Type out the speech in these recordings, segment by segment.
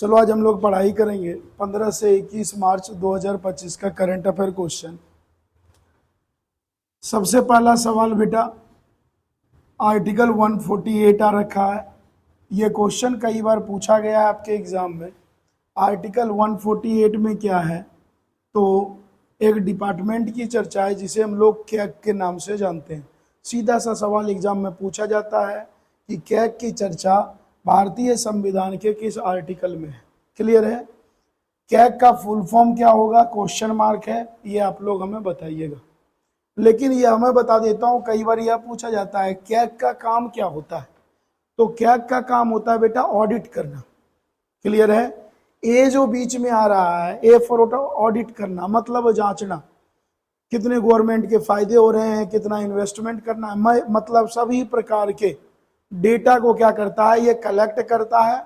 चलो आज हम लोग पढ़ाई करेंगे 15 से 21 मार्च 2025 का करंट अफेयर क्वेश्चन। सबसे पहला सवाल बेटा आर्टिकल 148 आ रखा है। ये क्वेश्चन कई बार पूछा गया है आपके एग्जाम में। आर्टिकल 148 में क्या है, तो एक डिपार्टमेंट की चर्चा है जिसे हम लोग कैग के नाम से जानते हैं। सीधा सा सवाल एग्जाम में पूछा जाता है कि कैग की चर्चा भारतीय संविधान के किस आर्टिकल में है। क्लियर है? कैग का फुल फॉर्म क्या होगा, क्वेश्चन मार्क है, ये आप लोग हमें बताइएगा। लेकिन ये हमें बता देता हूँ, कई बार यह पूछा जाता है कैग का काम क्या होता है। तो कैग का काम होता है बेटा ऑडिट करना। क्लियर है? ए जो बीच में आ रहा है, ए फॉर ऑडिट करना, मतलब जांचना कितने गवर्नमेंट के फायदे हो रहे हैं, कितना इन्वेस्टमेंट करना है, मतलब सभी प्रकार के डेटा को क्या करता है, ये कलेक्ट करता है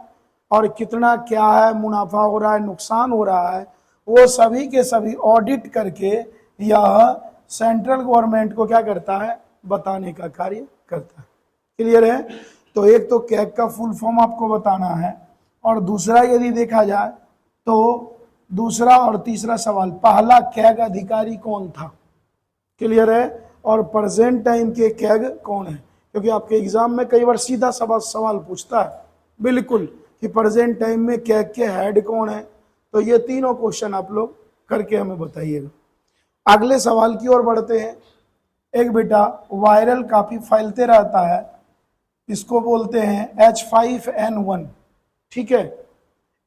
और कितना क्या है, मुनाफा हो रहा है, नुकसान हो रहा है, वो सभी के सभी ऑडिट करके यह सेंट्रल गवर्नमेंट को क्या करता है, बताने का कार्य करता है। क्लियर है? तो एक तो कैग का फुल फॉर्म आपको बताना है, और दूसरा यदि देखा जाए तो दूसरा और तीसरा सवाल, पहला कैग अधिकारी कौन था। क्लियर है? और प्रेजेंट टाइम के कैग कौन है, क्योंकि आपके एग्जाम में कई बार सीधा सवाल पूछता है बिल्कुल कि प्रेजेंट टाइम में कैग के हेड कौन है। तो ये तीनों क्वेश्चन आप लोग करके हमें बताइएगा। अगले सवाल की ओर बढ़ते हैं। एक बेटा वायरल काफी फैलते रहता है, इसको बोलते हैं H5N1। ठीक है,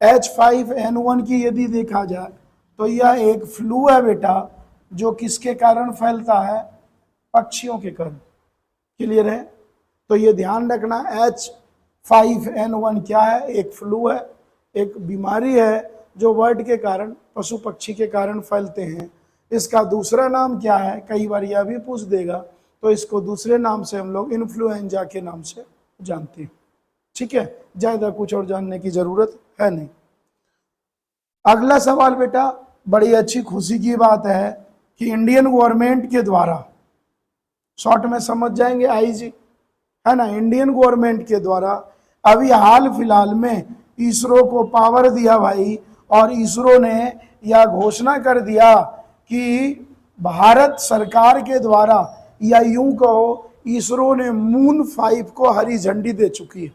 H5N1 की यदि देखा जाए तो यह एक फ्लू है बेटा, जो किसके कारण फैलता है, पक्षियों के कारण। क्लियर है? तो ये ध्यान रखना, H5N1 क्या है, एक फ्लू है, एक बीमारी है जो बर्ड के कारण, पशु पक्षी के कारण फैलते हैं। इसका दूसरा नाम क्या है, कई बार यह भी पूछ देगा, तो इसको दूसरे नाम से हम लोग इन्फ्लुएंजा के नाम से जानते हैं। ठीक है, ज्यादा कुछ और जानने की जरूरत है नहीं। अगला सवाल बेटा बड़ी अच्छी खुशी की बात है कि इंडियन गवर्नमेंट के द्वारा, शॉर्ट में समझ जाएंगे आईजी, है ना, इंडियन गवर्नमेंट के द्वारा अभी हाल फिलहाल में इसरो को पावर दिया भाई, और इसरो ने यह घोषणा कर दिया कि भारत सरकार के द्वारा, या यूं कहो इसरो ने मून 5 को हरी झंडी दे चुकी है।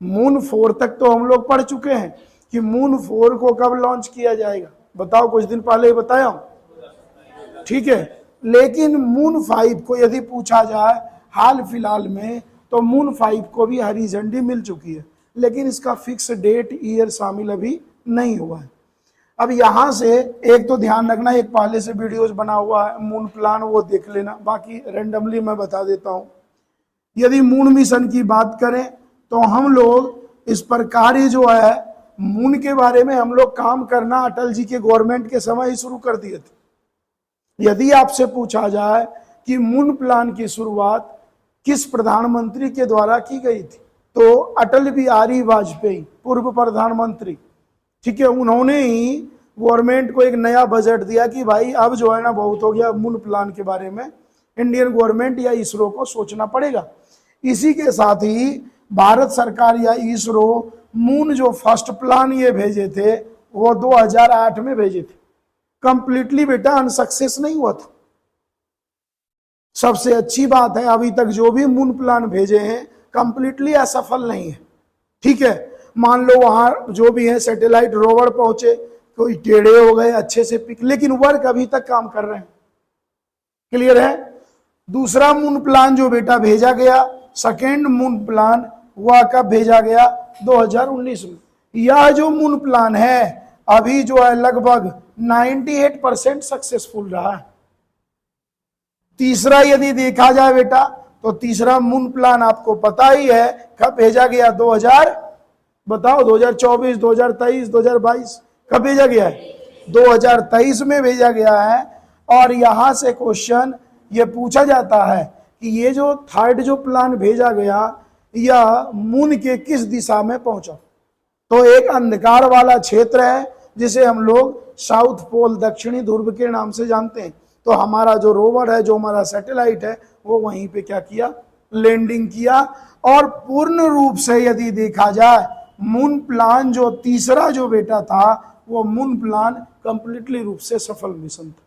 मून 4 तक तो हम लोग पढ़ चुके हैं कि मून 4 को कब लॉन्च किया जाएगा, बताओ, कुछ दिन पहले ही बताया। ठीक है, लेकिन मून 5 को यदि पूछा जाए हाल फिलहाल में, तो मून 5 को भी हरी झंडी मिल चुकी है, लेकिन इसका फिक्स डेट ईयर शामिल अभी नहीं हुआ है। अब यहां से एक तो ध्यान रखना, एक पहले से वीडियोस बना हुआ है मून प्लान, वो देख लेना, बाकी रेंडमली मैं बता देता हूं। यदि मून मिशन की बात करें तो हम लोग इस पर कार्य जो है मून के बारे में हम लोग काम करना अटल जी के गवर्नमेंट के समय ही शुरू कर दिए थे। यदि आपसे पूछा जाए कि मून प्लान की शुरुआत किस प्रधानमंत्री के द्वारा की गई थी, तो अटल बिहारी वाजपेयी, पूर्व प्रधानमंत्री, ठीक है, उन्होंने ही गवर्नमेंट को एक नया बजट दिया कि भाई अब जो है ना बहुत हो गया, मून प्लान के बारे में इंडियन गवर्नमेंट या इसरो को सोचना पड़ेगा। इसी के साथ ही भारत सरकार या इसरो मून जो फर्स्ट प्लान ये भेजे थे वो 2008 में भेजे थे। कंप्लीटली बेटा अनसक्सेस नहीं हुआ था। सबसे अच्छी बात है अभी तक जो भी मून प्लान भेजे हैं कंप्लीटली असफल नहीं है। ठीक है, मान लो वहां जो भी है सैटेलाइट रोवर पहुंचे, कोई टेढ़े हो गए, अच्छे से पिक, लेकिन वर्क अभी तक काम कर रहे हैं। क्लियर है? दूसरा मून प्लान जो बेटा भेजा गया, सेकेंड मून प्लान, वह कब भेजा गया, 2019 में। यह जो मून प्लान है अभी जो है लगभग 98% सक्सेसफुल रहा है। तीसरा यदि देखा जाए बेटा, तो तीसरा मून प्लान आपको पता ही है कब भेजा गया, 2024, 2023, 2022, कब भेजा गया है, 2023 में भेजा गया है। और यहां से क्वेश्चन ये पूछा जाता है कि ये जो थर्ड जो प्लान भेजा गया, यह मून के किस दिशा में पहुंचा। तो एक अंधकार वाला क्षेत्र है जिसे हम लोग साउथ पोल, दक्षिणी ध्रुव के नाम से जानते हैं। तो हमारा जो रोवर है, जो हमारा सैटेलाइट है, वो वहीं पे क्या किया, लैंडिंग किया। और पूर्ण रूप से यदि देखा जाए मून प्लान जो तीसरा जो बेटा था वो मून प्लान कंप्लीटली रूप से सफल मिशन था।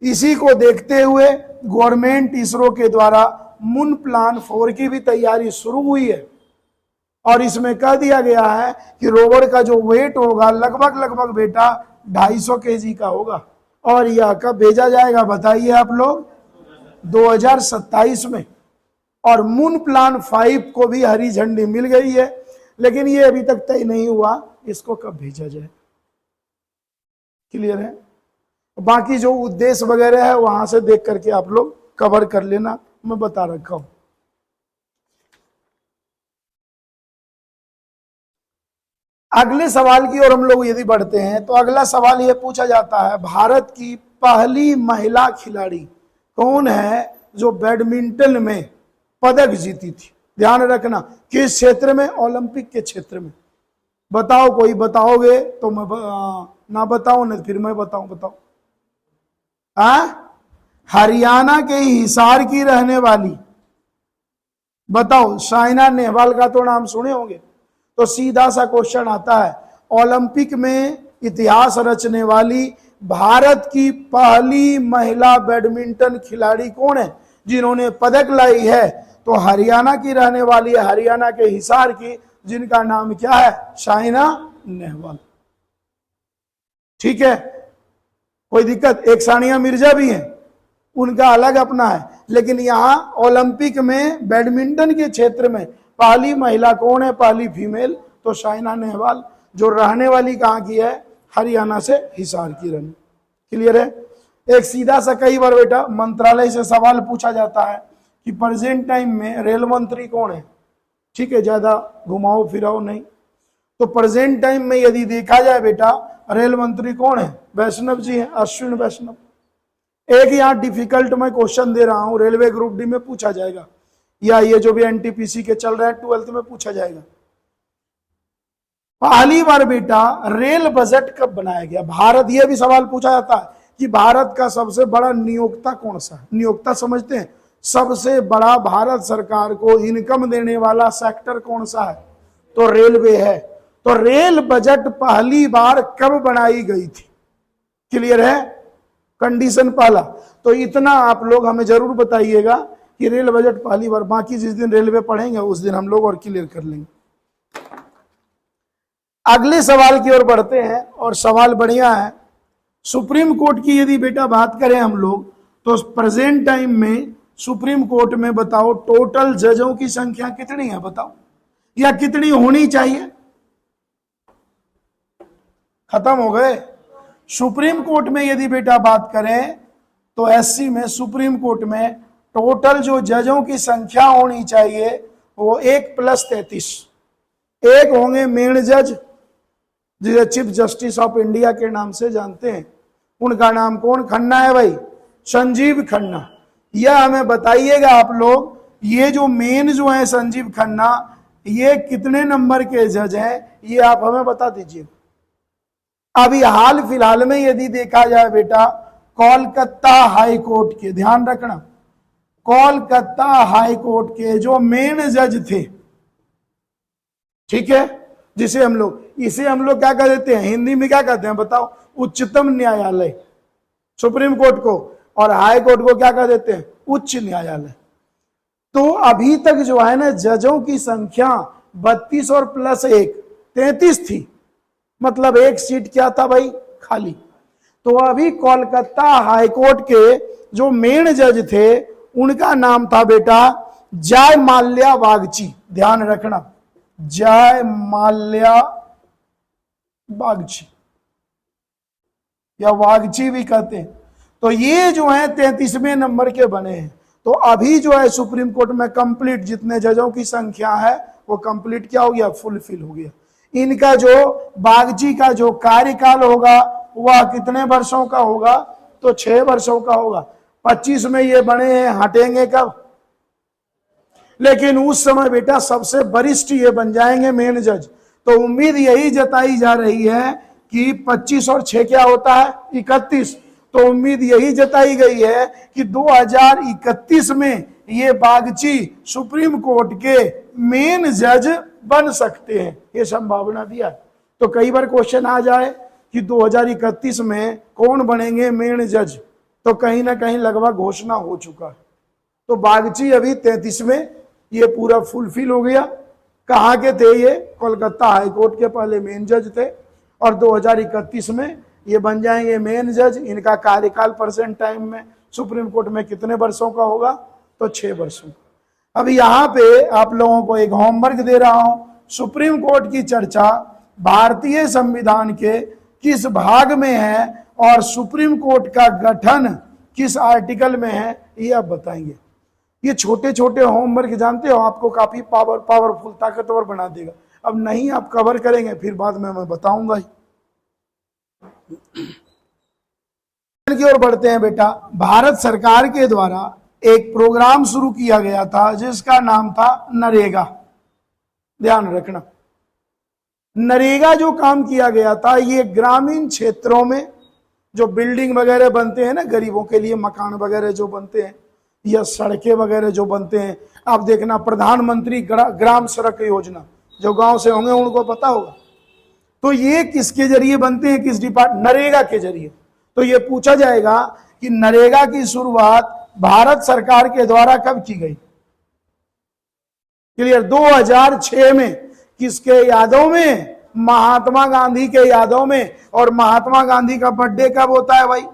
इसी को देखते हुए गवर्नमेंट इसरो के द्वारा मून प्लान 4 की भी तैयारी शुरू हुई है और इसमें कह दिया गया है कि रोवर का जो वेट होगा लगभग बेटा 250 kg का होगा और यह कब भेजा जाएगा बताइए आप लोग, 2027 में। और मून प्लान 5 को भी हरी झंडी मिल गई है, लेकिन ये अभी तक तय नहीं हुआ इसको कब भेजा जाए। क्लियर है? बाकी जो उद्देश्य वगैरह है वहां से देख करके आप लोग कवर कर लेना, मैं बता रखा हूं। अगले सवाल की ओर हम लोग यदि बढ़ते हैं तो अगला सवाल यह पूछा जाता है, भारत की पहली महिला खिलाड़ी कौन है जो बैडमिंटन में पदक जीती थी? ध्यान रखना, किस क्षेत्र में? ओलंपिक के क्षेत्र में। बताओ, कोई बताओगे तो मैं ना बताऊं नहीं फिर मैं बताऊं। हरियाणा के हिसार की रहने वाली, बताओ। साइना नेहवाल का तो नाम सुने होंगे, तो सीधा सा क्वेश्चन आता है, ओलंपिक में इतिहास रचने वाली भारत की पहली महिला बैडमिंटन खिलाड़ी कौन है जिन्होंने पदक लाई है? तो हरियाणा की रहने वाली है, हरियाणा के हिसार की, जिनका नाम क्या है? साइना नेहवाल। ठीक है, कोई दिक्कत? एक सानिया मिर्जा भी है, उनका अलग अपना है, लेकिन यहां ओलंपिक में बैडमिंटन के क्षेत्र में पहली महिला कौन है? पहली फीमेल तो साइना नेहवाल, जो रहने वाली कहां की है? हरियाणा से हिसार की रहने। क्लियर है? एक सीधा सा कई बार बेटा मंत्रालय से सवाल पूछा जाता है कि प्रेजेंट टाइम में रेल मंत्री कौन है? ठीक है, ज्यादा घुमाओ फिराओ नहीं। तो प्रेजेंट टाइम में यदि देखा जाए बेटा रेल मंत्री कौन है? वैष्णव जी हैं, अश्विन वैष्णव। एक यहाँ डिफिकल्ट मैं क्वेश्चन दे रहा हूं, रेलवे ग्रुप डी में पूछा जाएगा, या ये जो भी एनटीपीसी के चल रहे हैं 12th में पूछा जाएगा। पहली बार बेटा रेल बजट कब बनाया गया? भारत, ये भी सवाल पूछा जाता है कि भारत का सबसे बड़ा नियोक्ता कौन सा है? नियोक्ता समझते हैं, सबसे बड़ा भारत सरकार को इनकम देने वाला सेक्टर कौन सा है? तो रेलवे है। तो रेल बजट पहली बार कब बनाई गई थी? क्लियर है? कंडीशन पहला तो इतना आप लोग हमें जरूर बताइएगा कि रेल बजट पहली बार, बाकी जिस दिन रेलवे पढ़ेंगे उस दिन हम लोग और क्लियर कर लेंगे। अगले सवाल की ओर बढ़ते हैं और सवाल बढ़िया है। सुप्रीम कोर्ट की यदि बेटा बात करें हम लोग तो प्रेजेंट टाइम में सुप्रीम कोर्ट में बताओ टोटल जजों की संख्या कितनी है? बताओ, या कितनी होनी चाहिए? खत्म हो गए। सुप्रीम कोर्ट में यदि बेटा बात करें तो एससी में सुप्रीम कोर्ट में टोटल जो जजों की संख्या होनी चाहिए वो 1 + 33। एक होंगे मेन जज, जिसे चीफ जस्टिस ऑफ इंडिया के नाम से जानते हैं। उनका नाम कौन? खन्ना है भाई, संजीव खन्ना। यह हमें बताइएगा आप लोग, ये जो मेन जो है संजीव खन्ना, ये कितने नंबर के जज हैं ये आप हमें बता दीजिए। अभी हाल फिलहाल में यदि देखा जाए बेटा कोलकाता हाई कोर्ट के, ध्यान रखना, कोलकाता हाई कोर्ट के जो मेन जज थे, ठीक है, जिसे हम लोग, इसे हम लोग क्या कह देते हैं हिंदी में? क्या कहते हैं बताओ? उच्चतम न्यायालय, सुप्रीम कोर्ट को, और हाई कोर्ट को क्या कह देते हैं? उच्च न्यायालय। तो अभी तक जो है ना जजों की संख्या 32 और +1 33 थी, मतलब एक सीट क्या था भाई? खाली। तो अभी कोलकाता हाई कोर्ट के जो मेन जज थे उनका नाम था बेटा जय माल्या बागची। ध्यान रखना, जय माल्या बागची या वागची भी कहते हैं। तो ये जो है 33वें नंबर के बने हैं। तो अभी जो है सुप्रीम कोर्ट में कंप्लीट जितने जजों की संख्या है वो कंप्लीट क्या हो गया? फुलफिल हो गया। इनका जो बागची का जो कार्यकाल होगा वह कितने वर्षों का होगा? तो 6 वर्षों का होगा। 25 में ये बने हैं, हटेंगे कब? लेकिन उस समय बेटा सबसे वरिष्ठ ये बन जाएंगे मेन जज। तो उम्मीद यही जताई जा रही है कि 25 और 6 क्या होता है? 31। तो उम्मीद यही जताई गई है कि 2031 में ये बागची सुप्रीम कोर्ट के मेन जज बन सकते हैं, ये संभावना दिया। तो कई बार क्वेश्चन आ जाए कि 2031 में कौन बनेंगे मेन जज, तो कहीं ना कहीं लगभग घोषणा हो चुका है। तो बागची अभी 33 में ये पूरा फुलफिल हो गया। कहाँ के थे ये? कोलकाता हाई कोर्ट के पहले मेन जज थे, और 2031 में ये बन जाएंगे मेन जज। इनका कार्यकाल परसेंट टाइम में सुप्रीम कोर्ट में कितने वर्षों का होगा? तो 6 वर्षों का। अब यहाँ पे आप लोगों को एक होमवर्क दे रहा हूं, सुप्रीम कोर्ट की चर्चा भारतीय संविधान के किस भाग में है और सुप्रीम कोर्ट का गठन किस आर्टिकल में है, ये आप बताएंगे। ये छोटे छोटे होमवर्क जानते हो आपको काफी पावरफुल ताकतवर बना देगा। अब नहीं आप कवर करेंगे फिर बाद में मैं बताऊंगा ही। की ओर बढ़ते हैं बेटा। भारत सरकार के द्वारा एक प्रोग्राम शुरू किया गया था जिसका नाम था नरेगा। ध्यान रखना, नरेगा जो काम किया गया था ये ग्रामीण क्षेत्रों में जो बिल्डिंग वगैरह बनते हैं ना, गरीबों के लिए मकान वगैरह जो बनते हैं या सड़कें वगैरह जो बनते हैं, आप देखना प्रधानमंत्री ग्राम सड़क योजना, जो गांव से होंगे उनको पता होगा। तो ये किसके जरिए बनते हैं? किस डिपार्टमेंट? नरेगा के जरिए। तो ये पूछा जाएगा कि नरेगा की शुरुआत भारत सरकार के द्वारा कब की गई? क्लियर? 2006 में। किसके यादों में? महात्मा गांधी के यादों में। और महात्मा गांधी का बर्थडे कब होता है भाई?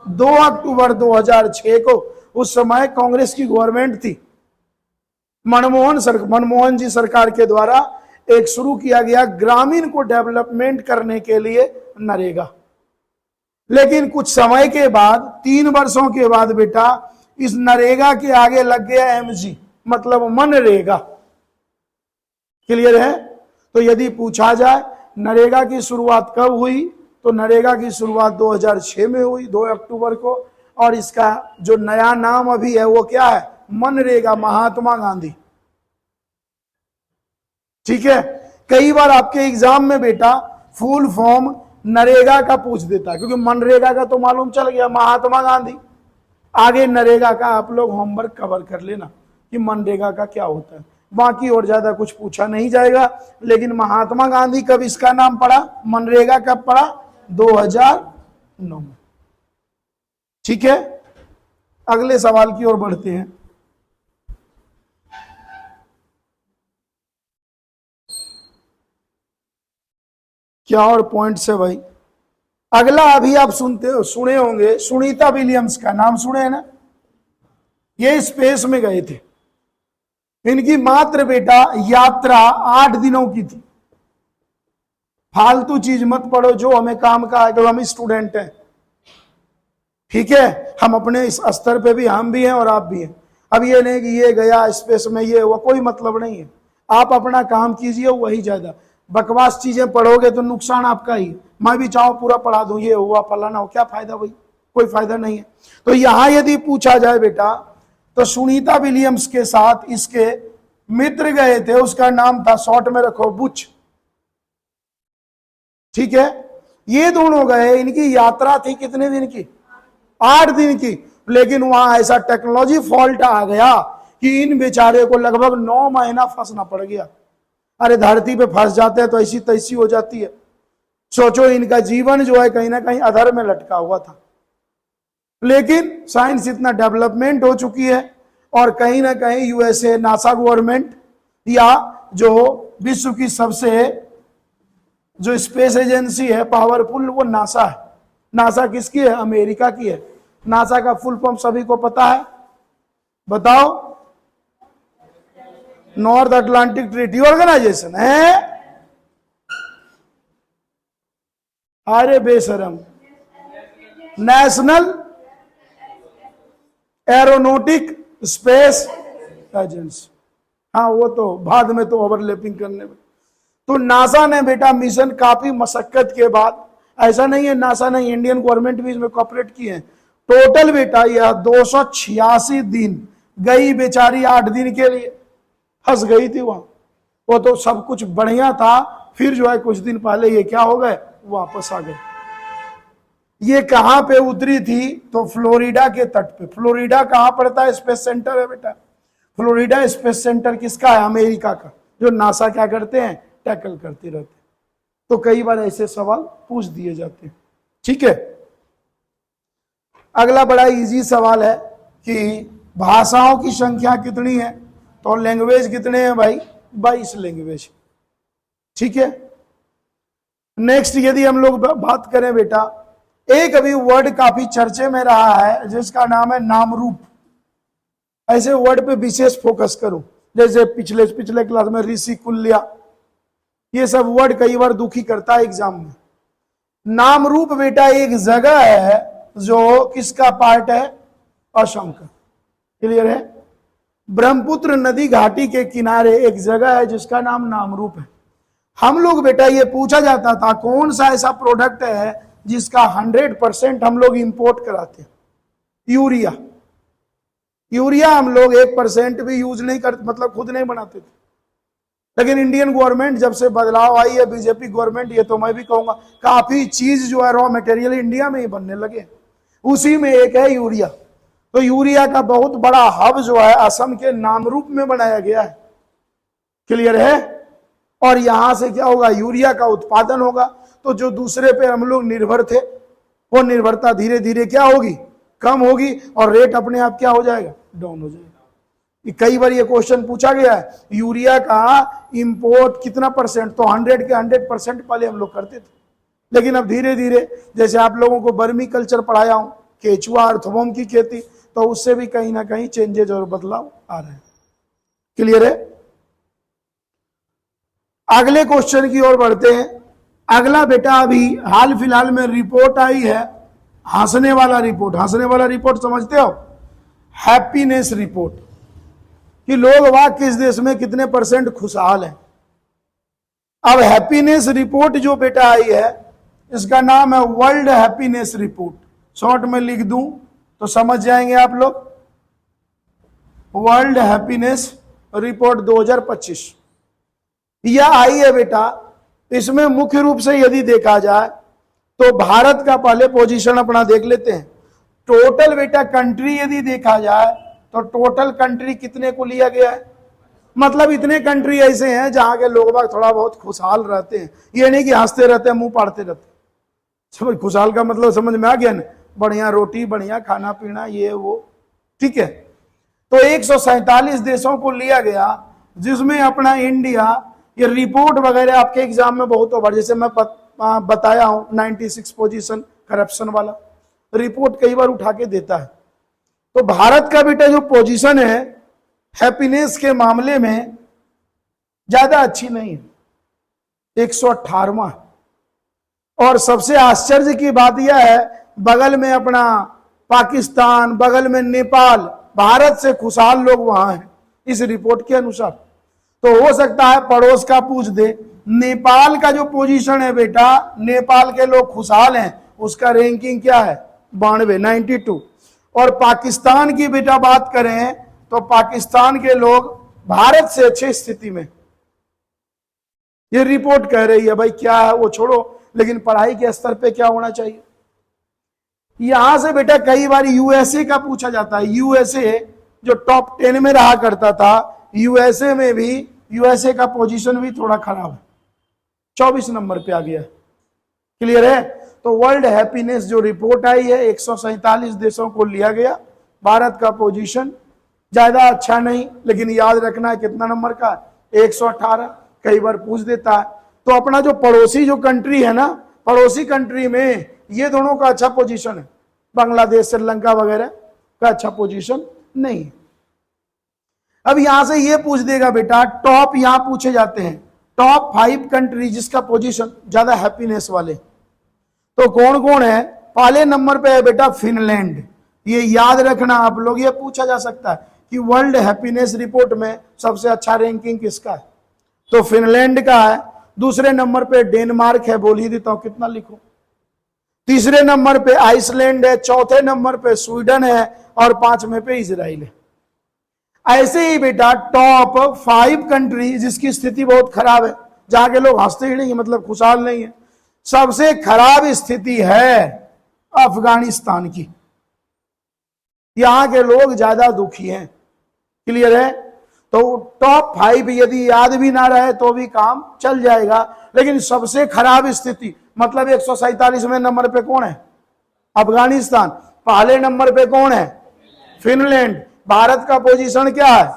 2 अक्टूबर 2006 को। उस समय कांग्रेस की गवर्नमेंट थी। मनमोहन जी सरकार के द्वारा एक शुरू किया गया ग्रामीण को डेवलपमेंट करने के लिए नरेगा। लेकिन कुछ समय के बाद, 3 वर्षों के बाद बेटा, इस नरेगा के आगे लग गया एमजी, मतलब मनरेगा। क्लियर है? तो यदि पूछा जाए नरेगा की शुरुआत कब हुई, तो नरेगा की शुरुआत 2006 में हुई, 2 अक्टूबर को। और इसका जो नया नाम अभी है वो क्या है? मनरेगा, महात्मा गांधी। ठीक है? कई बार आपके एग्जाम में बेटा फुल फॉर्म नरेगा का पूछ देता है, क्योंकि मनरेगा का तो मालूम चल गया महात्मा गांधी। आगे नरेगा का आप लोग होमवर्क कवर कर लेना कि मनरेगा का क्या होता है। बाकी और ज्यादा कुछ पूछा नहीं जाएगा। लेकिन महात्मा गांधी कब इसका नाम पड़ा, मनरेगा कब पड़ा? 2009 में। ठीक है, अगले सवाल की ओर बढ़ते हैं। क्या और पॉइंट्स है भाई? अगला अभी आप सुने होंगे, सुनीता विलियम्स का नाम सुने हैं ना? ये स्पेस में गए थे। इनकी मात्र बेटा यात्रा 8 दिनों की थी। फालतू चीज मत पढ़ो, जो हमें काम का है, तो हम स्टूडेंट हैं। ठीक है, हम अपने इस स्तर पे भी, हम भी हैं और आप भी हैं। अब ये नहीं कि ये गया स्पेस में, ये हुआ, कोई मतलब नहीं है। आप अपना काम कीजिए, वही ज्यादा। बकवास चीजें पढ़ोगे तो नुकसान आपका ही। मैं भी चाहूं पूरा पढ़ा दूं, ये हुआ फलाना हो, क्या फायदा भाई? कोई फायदा नहीं है। तो यहां यदि पूछा जाए बेटा, तो सुनीता विलियम्स के साथ इसके मित्र गए थे, उसका नाम था, शॉर्ट में रखो, बुच। ठीक है, ये दोनों गए। इनकी यात्रा थी कितने दिन की? 8 दिन की। लेकिन वहां ऐसा टेक्नोलॉजी फॉल्ट आ गया कि इन बेचारे को लगभग 9 महीना फंसना पड़ गया। अरे धरती पे फंस जाते हैं तो ऐसी तैसी हो जाती है। सोचो, इनका जीवन जो है कहीं ना कहीं अधर में लटका हुआ था। लेकिन साइंस इतना डेवलपमेंट हो चुकी है, और कहीं ना कहीं यूएसए, नासा गवर्नमेंट, या जो विश्व की सबसे जो स्पेस एजेंसी है पावरफुल, वो नासा है। नासा किसकी है? अमेरिका की है। नासा का फुल फॉर्म सभी को पता है? बताओ। नॉर्थ अटलांटिक ट्रीटी ऑर्गेनाइजेशन है। अरे बेशरम, नेशनल एरोनॉटिक स्पेस एजेंसी। हाँ, वो तो बाद में तो ओवरलैपिंग करने में। तो नासा ने बेटा मिशन काफी मशक्कत के बाद, ऐसा नहीं है नासा ने, इंडियन गवर्नमेंट भी इसमें कॉपरेट की है। टोटल बेटा यह 286 दिन गई बेचारी, 8 दिन के लिए फंस गई थी वहां। वो तो सब कुछ बढ़िया था, फिर जो है कुछ दिन पहले ये क्या हो गए, वापस आ गए। ये कहां पे उतरी थी? तो फ्लोरिडा के तट पे। फ्लोरिडा कहां पड़ता है? स्पेस सेंटर है बेटा। फ्लोरिडा स्पेस सेंटर किसका है? अमेरिका का, जो नासा क्या करते हैं? टैकल करते रहते हैं। तो कई बार ऐसे सवाल पूछ दिए जाते हैं। ठीक है, अगला बड़ा इजी सवाल है कि भाषाओं की संख्या कितनी है? तो लैंग्वेज कितने हैं भाई? 22 लैंग्वेज। ठीक है, नेक्स्ट यदि हम लोग बात करें बेटा, एक अभी वर्ड काफी चर्चे में रहा है जिसका नाम है नामरूप। ऐसे वर्ड पे विशेष फोकस करो, जैसे पिछले क्लास में ऋषि कुल्या, ये सब वर्ड कई बार दुखी करता है एग्जाम में। नामरूप बेटा एक जगह है जो किसका पार्ट है? असम का। क्लियर है? ब्रह्मपुत्र नदी घाटी के किनारे एक जगह है जिसका नाम नामरूप है। हम लोग बेटा ये पूछा जाता था कौन सा ऐसा प्रोडक्ट है जिसका 100% हम लोग इंपोर्ट कराते हैं? यूरिया। यूरिया हम लोग 1% भी यूज नहीं करते, मतलब खुद नहीं बनाते थे। लेकिन इंडियन गवर्नमेंट जब से बदलाव आई है, बीजेपी गवर्नमेंट, ये तो मैं भी कहूंगा काफी चीज जो है रॉ मटेरियल इंडिया में ही बनने लगे, उसी में एक है यूरिया। तो यूरिया का बहुत बड़ा हब जो है असम के नामरूप में बनाया गया है। क्लियर है? और यहां से क्या होगा? यूरिया का उत्पादन होगा। तो जो दूसरे पे हम लोग निर्भर थे वो निर्भरता धीरे धीरे क्या होगी? कम होगी, और रेट अपने आप क्या हो जाएगा? डाउन हो जाएगा। कई बार ये क्वेश्चन पूछा गया है, यूरिया का इंपोर्ट कितना परसेंट? तो 100 के 100% पहले हम लोग करते थे, लेकिन अब धीरे धीरे, जैसे आप लोगों को बर्मी कल्चर पढ़ाया हूं, केचुआ अर्थवोम की खेती, तो उससे भी कहीं ना कहीं चेंजेज और बदलाव आ रहे हैं। क्लियर है? अगले क्वेश्चन की ओर बढ़ते हैं। अगला बेटा अभी हाल फिलहाल में रिपोर्ट आई है, हंसने वाला रिपोर्ट। हंसने वाला रिपोर्ट समझते हो? हैप्पीनेस रिपोर्ट, कि लोग वाह किस देश में कितने % खुशहाल हैं। अब हैप्पीनेस रिपोर्ट जो बेटा आई है इसका नाम है वर्ल्ड हैप्पीनेस रिपोर्ट। शॉर्ट में लिख दूं तो समझ जाएंगे आप लोग। वर्ल्ड हैप्पीनेस रिपोर्ट 2025 यह आई है बेटा। इसमें मुख्य रूप से यदि देखा जाए तो भारत का पहले पोजीशन अपना देख लेते हैं। टोटल बेटा कंट्री यदि देखा जाए तो टोटल कंट्री कितने को लिया गया है? मतलब इतने कंट्री ऐसे हैं जहां के लोग बाग थोड़ा बहुत खुशहाल रहते हैं। ये नहीं कि हंसते रहते हैं, मुंह पाड़ते रहते हैं। समझ, खुशहाल का मतलब समझ में आ गया ना? बढ़िया रोटी, बढ़िया खाना पीना, ये वो। ठीक है, तो 147 देशों को लिया गया, जिसमें अपना इंडिया, ये रिपोर्ट वगैरह आपके एग्जाम में बहुत ओवर, जैसे मैं बताया हूं 96 पोजीशन करप्शन वाला रिपोर्ट कई बार उठा के देता है। तो भारत का बेटा जो पोजीशन है हैप्पीनेस के मामले में ज्यादा अच्छी नहीं है, 118वां। और सबसे आश्चर्य की बात यह है, बगल में अपना पाकिस्तान, बगल में नेपाल, भारत से खुशहाल लोग वहां हैं इस रिपोर्ट के अनुसार। तो हो सकता है पड़ोस का पूछ दे, नेपाल का जो पोजीशन है बेटा, नेपाल के लोग खुशहाल हैं, उसका रैंकिंग क्या है? 92 और पाकिस्तान की बेटा बात करें तो पाकिस्तान के लोग भारत से अच्छी स्थिति में। ये रिपोर्ट कह रही है। भाई क्या है वो छोड़ो, लेकिन पढ़ाई के स्तर पे क्या होना चाहिए? यहां से बेटा कई बार यूएसए का पूछा जाता है। यूएसए जो टॉप 10 में रहा करता था, यूएसए में भी यूएसए का पोजीशन भी थोड़ा खराब है, 24 नंबर पे आ गया। क्लियर है? तो वर्ल्ड हैप्पीनेस जो रिपोर्ट आई है 147 देशों को लिया गया। भारत का पोजीशन ज्यादा अच्छा नहीं, लेकिन याद रखना है कितना नंबर का? 118। कई बार पूछ देता है। तो अपना जो पड़ोसी जो कंट्री है ना, पड़ोसी कंट्री में ये दोनों का अच्छा पोजीशन है। बांग्लादेश, श्रीलंका वगैरह का अच्छा पोजीशन नहीं है। अब यहां से ये पूछ देगा बेटा, टॉप यहां पूछे जाते हैं टॉप 5 कंट्री जिसका पोजीशन ज्यादा हैप्पीनेस वाले, तो कौन कौन है? पहले नंबर पे है बेटा फिनलैंड। ये याद रखना आप लोग, ये पूछा जा सकता है कि वर्ल्ड हैप्पीनेस रिपोर्ट में सबसे अच्छा रैंकिंग किसका है? तो फिनलैंड का है। दूसरे नंबर पे डेनमार्क है, बोल ही देता हूं कितना लिखूं। तीसरे नंबर पे आइसलैंड है, चौथे नंबर पे स्वीडन है, और 5वें पे इजराइल है। ऐसे ही बेटा टॉप 5 कंट्री जिसकी स्थिति बहुत खराब है, जहां के लोग हंसते ही नहीं है, मतलब खुशहाल नहीं है। सबसे खराब स्थिति है अफगानिस्तान की। यहां के लोग ज्यादा दुखी हैं। क्लियर है? तो टॉप 5 यदि याद भी ना रहे तो भी काम चल जाएगा। लेकिन सबसे खराब स्थिति मतलब 147वें नंबर पे कौन है? अफगानिस्तान। पहले नंबर पे कौन है? फिनलैंड। भारत का पोजीशन क्या है?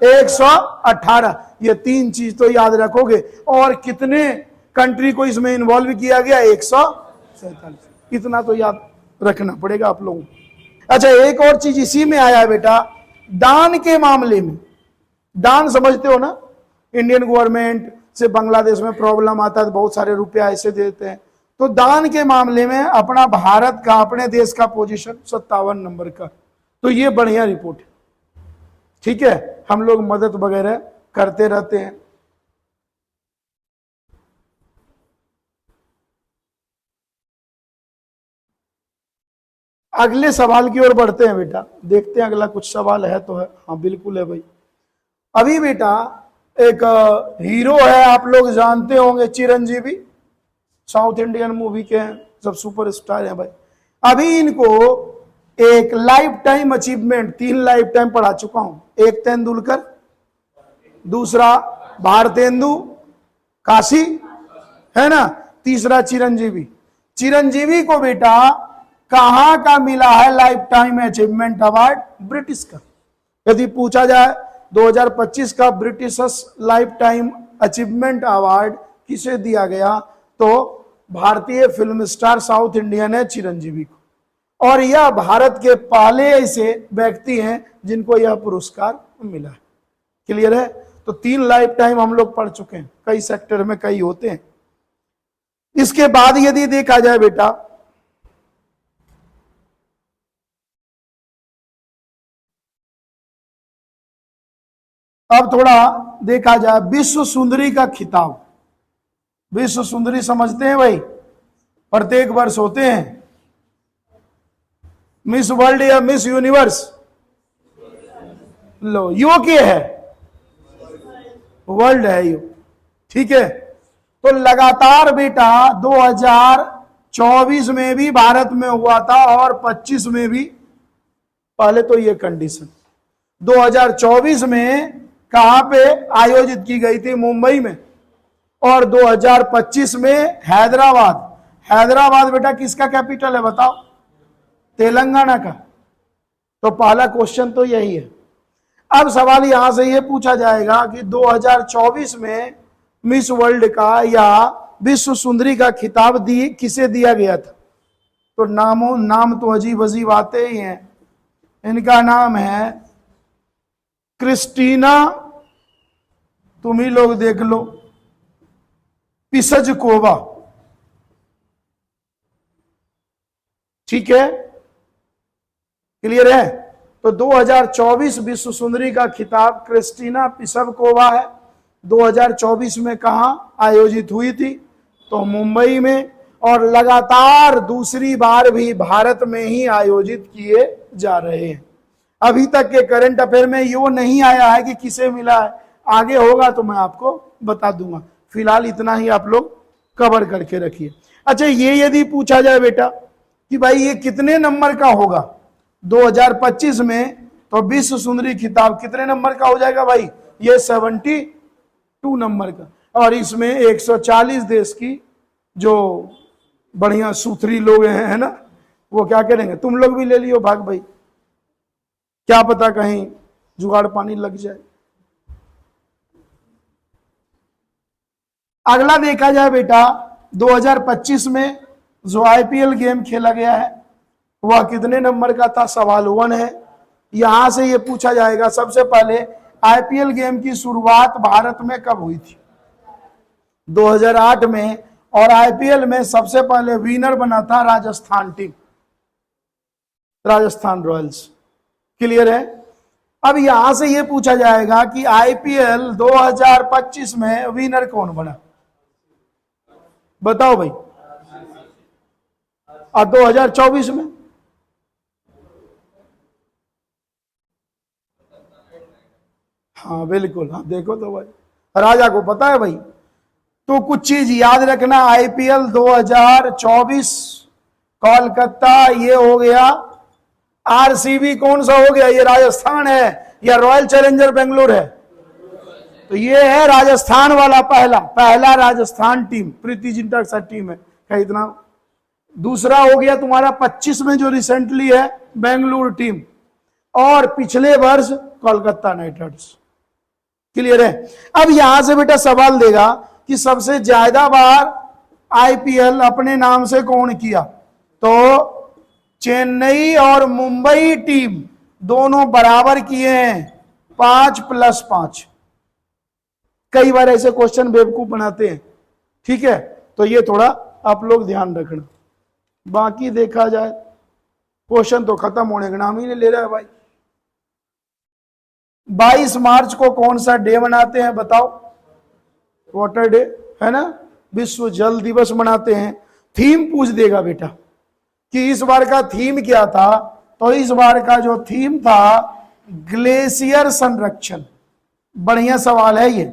118। ये 3 चीज तो याद रखोगे। और कितने कंट्री को इसमें इन्वॉल्व किया गया? 147। इतना तो याद रखना पड़ेगा आप लोगों को। अच्छा, एक और चीज इसी में आया है बेटा, दान के मामले में। दान समझते हो ना? इंडियन गवर्नमेंट से बांग्लादेश में प्रॉब्लम आता है तो बहुत सारे रुपया ऐसे देते हैं। तो दान के मामले में अपना भारत का, अपने देश का पोजीशन 57 नंबर का। तो ये बढ़िया रिपोर्ट है, ठीक है। हम लोग मदद वगैरह करते रहते हैं। अगले सवाल की ओर बढ़ते हैं बेटा, देखते हैं अगला कुछ सवाल है तो है। हाँ बिल्कुल है भाई। अभी बेटा एक हीरो है, आप लोग जानते होंगे, चिरंजीवी, साउथ इंडियन मूवी के सब सुपरस्टार हैं भाई। अभी इनको एक life time achievement, 3 life time पढ़ा चुका हूं। एक तेंदुलकर, दूसरा भारतेंदु काशी, है ना, तीसरा चिरंजीवी। चिरंजीवी को बेटा कहां का मिला है life time achievement award? British का। यदि पूछा जाए 2025 का British life time achievement award किसे दिया गया, तो भारतीय फिल्म स्टार साउथ इंडियन है चिरंजीवी को। और यह भारत के पहले ऐसे व्यक्ति हैं जिनको यह पुरस्कार मिला है। क्लियर है? तो 3 लाइफ टाइम हम लोग पढ़ चुके हैं, कई सेक्टर में कई होते हैं। इसके बाद यदि देखा जाए बेटा, अब थोड़ा देखा जाए विश्व सुंदरी का खिताब। विश्व सुंदरी समझते हैं भाई, प्रत्येक वर्ष होते हैं। मिस वर्ल्ड या मिस यूनिवर्स? लो, यो के है, वर्ल्ड है यो, ठीक है। तो लगातार बेटा 2024 में भी भारत में हुआ था और 25 में भी। पहले तो ये कंडीशन 2024 में कहां पे आयोजित की गई थी? मुंबई में। और 2025 में हैदराबाद। हैदराबाद बेटा किसका कैपिटल है बताओ? तेलंगाना का। तो पहला क्वेश्चन तो यही है। अब सवाल यहां से यह पूछा जाएगा कि 2024 में मिस वर्ल्ड का या विश्व सुंदरी का खिताब किसे दिया गया था? तो नाम तो अजीब अजीब आते ही हैं। इनका नाम है क्रिस्टीना, तुम ही लोग देख लो, पिसजकोवा, ठीक है। क्लियर है? तो 2024 विश्व सुंदरी का खिताब क्रिस्टीना पिसजकोवा है। 2024 में कहां आयोजित हुई थी? तो मुंबई में। और लगातार दूसरी बार भी भारत में ही आयोजित किए जा रहे हैं। अभी तक के करंट अफेयर में यो नहीं आया है कि किसे मिला है। आगे होगा तो मैं आपको बता दूंगा। फिलहाल इतना ही आप लोग कवर करके रखिए। अच्छा, ये यदि पूछा जाए बेटा कि भाई ये कितने नंबर का होगा 2025 में, तो विश्व सुंदरी खिताब कितने नंबर का हो जाएगा भाई? ये 72 नंबर का। और इसमें 140 देश की जो बढ़िया सुथरी लोग हैं, है ना, वो क्या करेंगे? तुम लोग भी ले लियो भाग भाई, क्या पता कहीं जुगाड़ पानी लग जाए। अगला देखा जाए बेटा 2025 में जो आईपीएल गेम खेला गया है वह कितने नंबर का था? सवाल 1 है। यहां से यह पूछा जाएगा सबसे पहले आईपीएल गेम की शुरुआत भारत में कब हुई थी? 2008 में। और आईपीएल में सबसे पहले विनर बना था Rajasthan team, Rajasthan Royals. Clear है? अब यहां से यह पूछा जाएगा कि आईपीएल 2025 में विनर कौन बना? बताओ भाई। और 2024 में? हाँ बिल्कुल, हाँ देखो तो भाई, राजा को पता है भाई। तो कुछ चीज याद रखना, आईपीएल 2024 कोलकाता ये हो गया। आरसीबी कौन सा हो गया? ये राजस्थान है या रॉयल चैलेंजर बेंगलोर है? तो ये है राजस्थान वाला पहला राजस्थान टीम, प्रीति जिंटा के साथ टीम है क्या इतना। दूसरा हो गया तुम्हारा 25 में जो रिसेंटली है बेंगलुरु टीम, और पिछले वर्ष कोलकाता नाइट राइडर्स। क्लियर है। अब यहां से बेटा सवाल देगा कि सबसे ज्यादा बार आईपीएल अपने नाम से कौन किया, तो चेन्नई और मुंबई टीम दोनों बराबर किए हैं, 5+5। कई बार ऐसे क्वेश्चन बेवकूफ बनाते हैं, ठीक है, तो ये थोड़ा आप लोग ध्यान रखना। बाकी देखा जाए क्वेश्चन तो खत्म होने का नाम ही नहीं ले रहा है भाई। 22 मार्च को कौन सा डे मनाते हैं बताओ? वाटर डे है ना, विश्व जल दिवस मनाते हैं। थीम पूछ देगा बेटा कि इस बार का थीम क्या था, तो इस बार का जो थीम था ग्लेशियर संरक्षण। बढ़िया सवाल है ये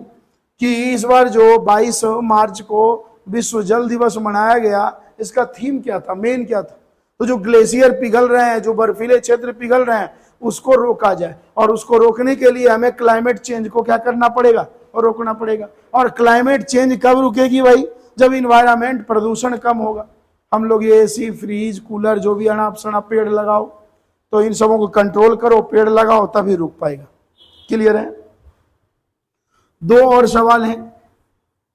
कि इस बार जो 22 मार्च को विश्व जल दिवस मनाया गया, इसका थीम क्या था, मेन क्या था? तो जो ग्लेशियर पिघल रहे हैं, जो बर्फीले क्षेत्र पिघल रहे हैं, उसको रोका जाए। और उसको रोकने के लिए हमें क्लाइमेट चेंज को क्या करना पड़ेगा, और रोकना पड़ेगा। और क्लाइमेट चेंज कब रुकेगी भाई? जब इन्वायरमेंट प्रदूषण कम होगा। हम लोग ये एसी, फ्रिज, कूलर जो भी अनाप शनाप पेड़ लगाओ, तो इन सबों को कंट्रोल करो, पेड़ लगाओ, तभी रुक पाएगा। क्लियर है। दो और सवाल हैं।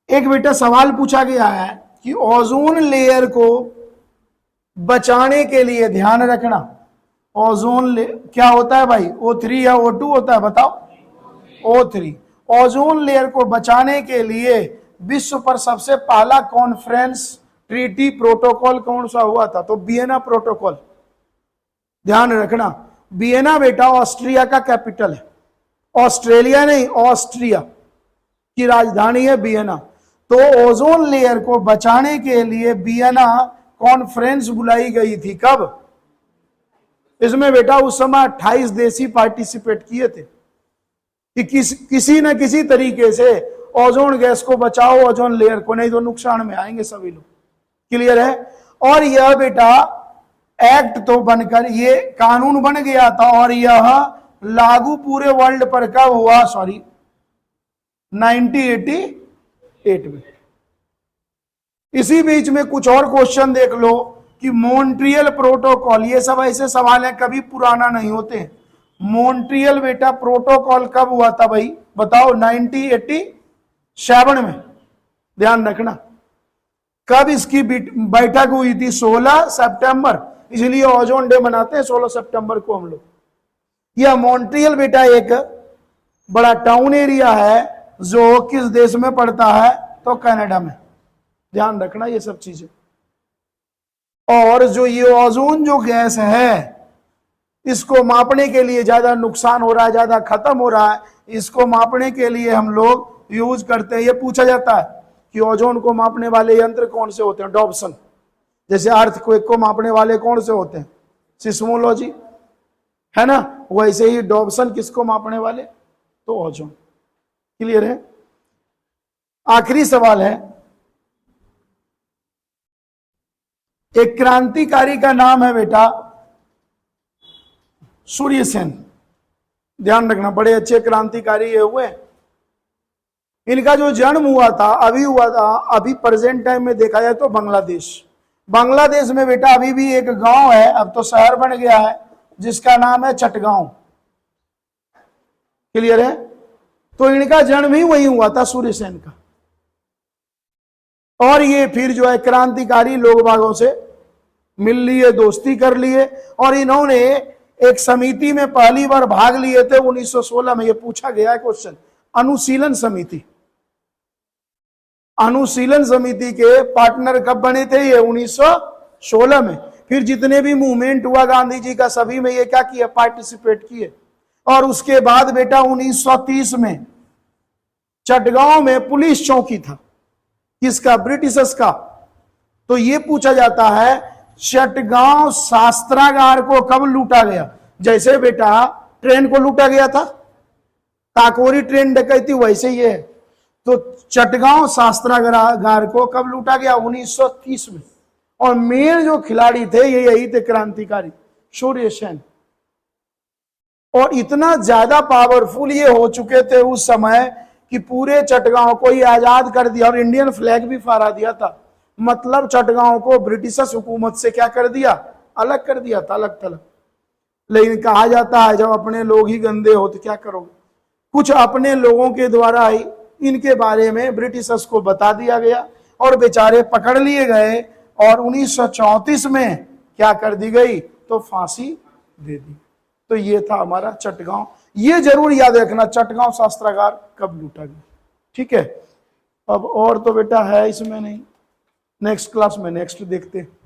एक बेटा सवाल पूछा गया है कि ओजोन लेयर को बचाने के लिए ध्यान रखना, ओजोन क्या होता है भाई, O3 या O2 होता है बताओ? O3। ओजोन लेयर को बचाने के लिए विश्व पर सबसे पहला कॉन्फ्रेंस, ट्रीटी, प्रोटोकॉल कौन सा हुआ था? तो वियना प्रोटोकॉल। ध्यान रखना, वियना बेटा ऑस्ट्रिया का कैपिटल है, ऑस्ट्रेलिया नहीं, ऑस्ट्रिया की राजधानी है वियना। तो ओजोन लेयर को बचाने के लिए वियना कॉन्फ्रेंस बुलाई गई थी। कब? इसमें बेटा उस समय 28 देश ही पार्टिसिपेट किए थे कि किसी न किसी तरीके से ओजोन गैस को बचाओ, ओजोन लेयर को, नहीं तो नुकसान में आएंगे सभी लोग। क्लियर है। और यह बेटा एक्ट तो बनकर, ये कानून बन गया था और यह लागू पूरे वर्ल्ड पर कब हुआ? 1988 में। इसी बीच में कुछ और क्वेश्चन देख लो कि मॉन्ट्रियल प्रोटोकॉल, ये सब ऐसे सवाल हैं कभी पुराना नहीं होते। मॉन्ट्रियल बेटा प्रोटोकॉल कब हुआ था भाई बताओ? 1987 में। ध्यान रखना कब इसकी बैठक हुई थी? 16 सितंबर। इसलिए ओजोन डे मनाते हैं 16 सितंबर को हम लोग। यह मॉन्ट्रियल बेटा एक बड़ा टाउन एरिया है जो किस देश में पड़ता है? तो कनाडा में। ध्यान रखना ये सब चीजें। और जो ये ओजोन जो गैस है, इसको मापने के लिए, ज्यादा नुकसान हो रहा है, ज्यादा खत्म हो रहा है, इसको मापने के लिए हम लोग यूज करते हैं। ये पूछा जाता है कि ओजोन को मापने वाले यंत्र कौन से होते हैं? डॉप्सन। जैसे अर्थक्वेक को मापने वाले कौन से होते हैं? सिस्मोलॉजी, है ना। वैसे ही डॉप्सन किसको मापने वाले? तो ओजोन। क्लियर है। आखिरी सवाल है, एक क्रांतिकारी का नाम है बेटा सूर्य सेन। ध्यान रखना, बड़े अच्छे क्रांतिकारी ये हुए। इनका जो जन्म हुआ था अभी प्रेजेंट टाइम में देखा जाए तो बांग्लादेश में बेटा अभी भी एक गांव है, अब तो शहर बन गया है, जिसका नाम है चटगांव। क्लियर है। तो इनका जन्म ही वही हुआ था, सूर्य सेन का। और ये फिर जो है क्रांतिकारी लोग बागों से मिल लिए, दोस्ती कर लिए, और इन्होंने एक समिति में पहली बार भाग लिए थे 1916 में। ये पूछा गया है क्वेश्चन, अनुशीलन समिति। अनुशीलन समिति के पार्टनर कब बने थे? ये 1916 में। फिर जितने भी मूवमेंट हुआ गांधी जी का, सभी में ये क्या किया? पार्टिसिपेट किए। और उसके बाद बेटा 1930 में चटगांव में पुलिस चौकी था। किसका? ब्रिटिशर्स का। तो ये पूछा जाता है चटगांव शास्त्रागार को कब लूटा गया? जैसे बेटा ट्रेन को लूटा गया था, काकोरी ट्रेन डकैती, वैसे ही है। तो चटगांव शास्त्रागार को कब लूटा गया? 1930 में। और मेन जो खिलाड़ी थे ये यही थे, क्रांतिकारी सूर्य सेन। और इतना ज्यादा पावरफुल ये हो चुके थे उस समय कि पूरे चटगांव को ही आजाद कर दिया और इंडियन फ्लैग भी फहरा दिया था। मतलब चटगांव को ब्रिटिश हुकूमत से क्या कर दिया, अलग कर दिया था, अलग थलग। लेकिन कहा जाता है जब अपने लोग ही गंदे हो तो क्या करोगे। कुछ अपने लोगों के द्वारा ही इनके बारे में ब्रिटिशर्स को बता दिया गया और बेचारे पकड़ लिए गए और 1934 में क्या कर दी गई, तो फांसी दे दी। तो ये था हमारा चटगांव। ये जरूर याद रखना चटगांव शस्त्रागार कब लूटा गया। ठीक है, अब और तो बेटा है इसमें नहीं, नेक्स्ट क्लास में नेक्स्ट देखते हैं।